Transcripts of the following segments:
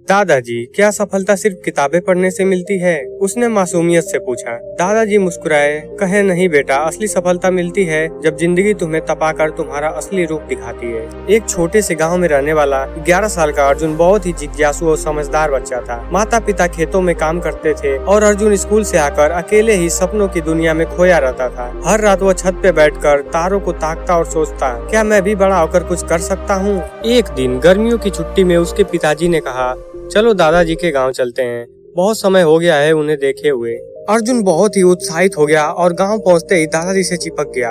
दादाजी, क्या सफलता सिर्फ किताबें पढ़ने से मिलती है? उसने मासूमियत से पूछा। दादाजी मुस्कुराए, कहे नहीं बेटा, असली सफलता मिलती है जब जिंदगी तुम्हें तपाकर तुम्हारा असली रूप दिखाती है। एक छोटे से गांव में रहने वाला 11 साल का अर्जुन बहुत ही जिज्ञासु और समझदार बच्चा था। माता पिता खेतों में काम करते थे और अर्जुन स्कूल से आकर अकेले ही सपनों की दुनिया में खोया रहता था। हर रात वो छत पे बैठकर तारों को ताकता और सोचता, क्या मैं भी बड़ा होकर कुछ कर सकता हूँ? एक दिन गर्मियों की छुट्टी में उसके पिताजी ने कहा, चलो दादाजी के गांव चलते हैं, बहुत समय हो गया है उन्हें देखे हुए। अर्जुन बहुत ही उत्साहित हो गया और गांव पहुंचते ही दादाजी से चिपक गया।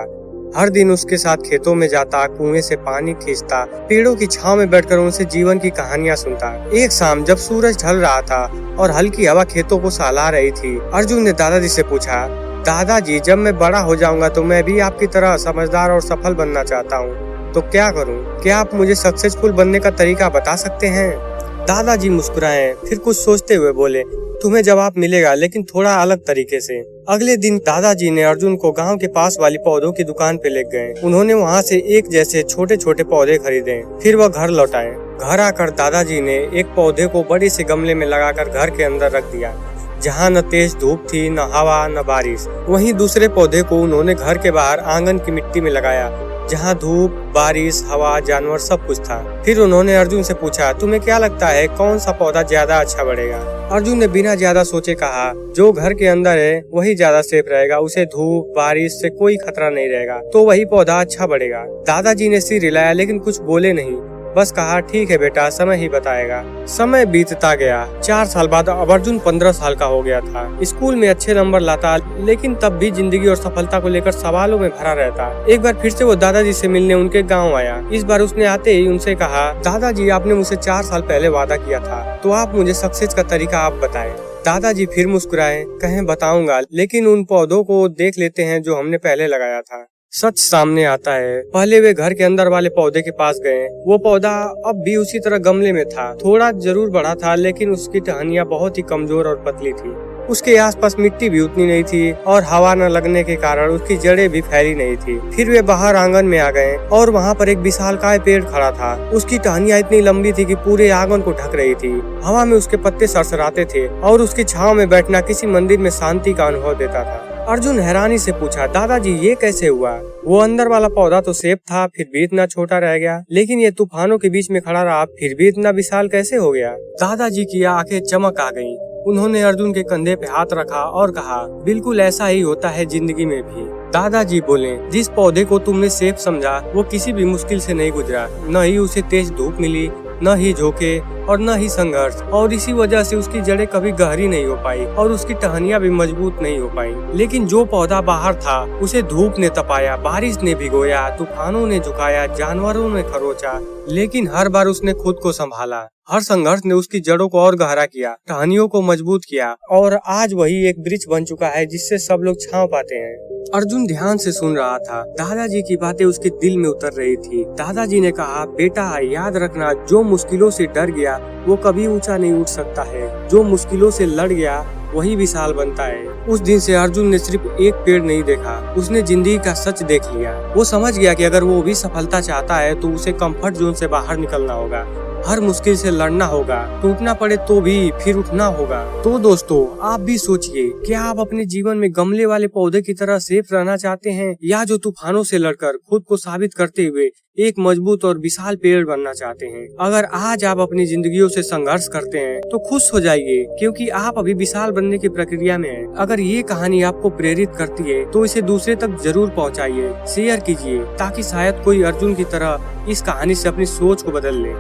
हर दिन उसके साथ खेतों में जाता, कुएं से पानी खींचता, पेड़ों की छांव में बैठकर उनसे जीवन की कहानियां सुनता। एक शाम जब सूरज ढल रहा था और हल्की हवा खेतों को सहला रही थी, अर्जुन ने दादाजी से पूछा, दादाजी, जब मैं बड़ा हो जाऊंगा तो मैं भी आपकी तरह समझदार और सफल बनना चाहता हूँ, तो क्या करूँ? क्या आप मुझे सक्सेसफुल बनने का तरीका बता सकते हैं? दादाजी मुस्कुराए, फिर कुछ सोचते हुए बोले, तुम्हें जवाब मिलेगा, लेकिन थोड़ा अलग तरीके से। अगले दिन दादाजी ने अर्जुन को गांव के पास वाली पौधों की दुकान पे ले गए। उन्होंने वहां से एक जैसे छोटे छोटे पौधे खरीदे। फिर वह घर लौटाए। घर आकर दादाजी ने एक पौधे को बड़े से गमले में लगाकर घर के अंदर रख दिया, जहाँ न तेज धूप थी, न हवा, न बारिश। वहीं दूसरे पौधे को उन्होंने घर के बाहर आंगन की मिट्टी में लगाया, जहाँ धूप, बारिश, हवा, जानवर सब कुछ था। फिर उन्होंने अर्जुन से पूछा, तुम्हें क्या लगता है कौन सा पौधा ज्यादा अच्छा बढ़ेगा? अर्जुन ने बिना ज्यादा सोचे कहा, जो घर के अंदर है वही ज्यादा सेफ रहेगा, उसे धूप, बारिश से कोई खतरा नहीं रहेगा, तो वही पौधा अच्छा बढ़ेगा। दादाजी ने सिर हिलाया लेकिन कुछ बोले नहीं, बस कहा, ठीक है बेटा, समय ही बताएगा। समय बीतता गया। 4 साल बाद अब अर्जुन 15 साल का हो गया था। स्कूल में अच्छे नंबर लाता, लेकिन तब भी जिंदगी और सफलता को लेकर सवालों में भरा रहता। एक बार फिर से वो दादाजी से मिलने उनके गांव आया। इस बार उसने आते ही उनसे कहा, दादाजी, आपने मुझसे 4 साल पहले वादा किया था, तो आप मुझे सक्सेस का तरीका आप बताएं। दादाजी फिर मुस्कुराए, कहें बताऊंगा, लेकिन उन पौधों को देख लेते हैं जो हमने पहले लगाया था। सच सामने आता है। पहले वे घर के अंदर वाले पौधे के पास गए। वो पौधा अब भी उसी तरह गमले में था। थोड़ा जरूर बड़ा था, लेकिन उसकी टहनियाँ बहुत ही कमजोर और पतली थी। उसके आसपास मिट्टी भी उतनी नहीं थी और हवा न लगने के कारण उसकी जड़ें भी फैली नहीं थी। फिर वे बाहर आंगन में आ गए और वहाँ पर एक विशालकाय पेड़ खड़ा था। उसकी टहनियाँ इतनी लंबी थी कि पूरे आंगन को ढक रही थी। हवा में उसके पत्ते सरसराते थे और उसकी छांव में बैठना किसी मंदिर में शांति का अनुभव देता था। अर्जुन हैरानी से पूछा, दादाजी, ये कैसे हुआ? वो अंदर वाला पौधा तो सेफ था, फिर भी इतना छोटा रह गया, लेकिन ये तूफानों के बीच में खड़ा रहा, फिर भी इतना विशाल कैसे हो गया? दादाजी की आंखें चमक आ गईं। उन्होंने अर्जुन के कंधे पे हाथ रखा और कहा, बिल्कुल ऐसा ही होता है जिंदगी में भी। दादाजी बोले, जिस पौधे को तुमने सेफ समझा वो किसी भी मुश्किल से नहीं गुजरा, न ही उसे तेज धूप मिली, न ही झोंके और न ही संघर्ष, और इसी वजह से उसकी जड़ें कभी गहरी नहीं हो पाई और उसकी टहनियाँ भी मजबूत नहीं हो पाई। लेकिन जो पौधा बाहर था उसे धूप ने तपाया, बारिश ने भिगोया, तूफानों ने झुकाया, जानवरों ने खरोचा, लेकिन हर बार उसने खुद को संभाला। हर संघर्ष ने उसकी जड़ों को और गहरा किया, टहनियों को मजबूत किया, और आज वही एक वृक्ष बन चुका है जिससे सब लोग छांव पाते हैं। अर्जुन ध्यान से सुन रहा था। दादाजी की बातें उसके दिल में उतर रही थी। दादाजी ने कहा, बेटा, याद रखना, जो मुश्किलों से डर गया वो कभी ऊंचा नहीं उठ सकता है, जो मुश्किलों से लड़ गया वही विशाल बनता है। उस दिन से अर्जुन ने सिर्फ एक पेड़ नहीं देखा, उसने जिंदगी का सच देख लिया। वो समझ गया कि अगर वो भी सफलता चाहता है तो उसे कंफर्ट जोन से बाहर निकलना होगा, हर मुश्किल से लड़ना होगा, टूटना पड़े तो भी फिर उठना होगा। तो दोस्तों, आप भी सोचिए, क्या आप अपने जीवन में गमले वाले पौधे की तरह सेफ रहना चाहते हैं, या जो तूफानों से लड़कर खुद को साबित करते हुए एक मजबूत और विशाल पेड़ बनना चाहते हैं? अगर आज आप अपनी जिंदगियों से संघर्ष करते हैं तो खुश हो जाइए, क्योंकि आप अभी विशाल बनने की प्रक्रिया में हैं। अगर ये कहानी आपको प्रेरित करती है तो इसे दूसरे तक जरूर पहुंचाइए, शेयर कीजिए, ताकि शायद कोई अर्जुन की तरह इस कहानी से अपनी सोच को बदल ले।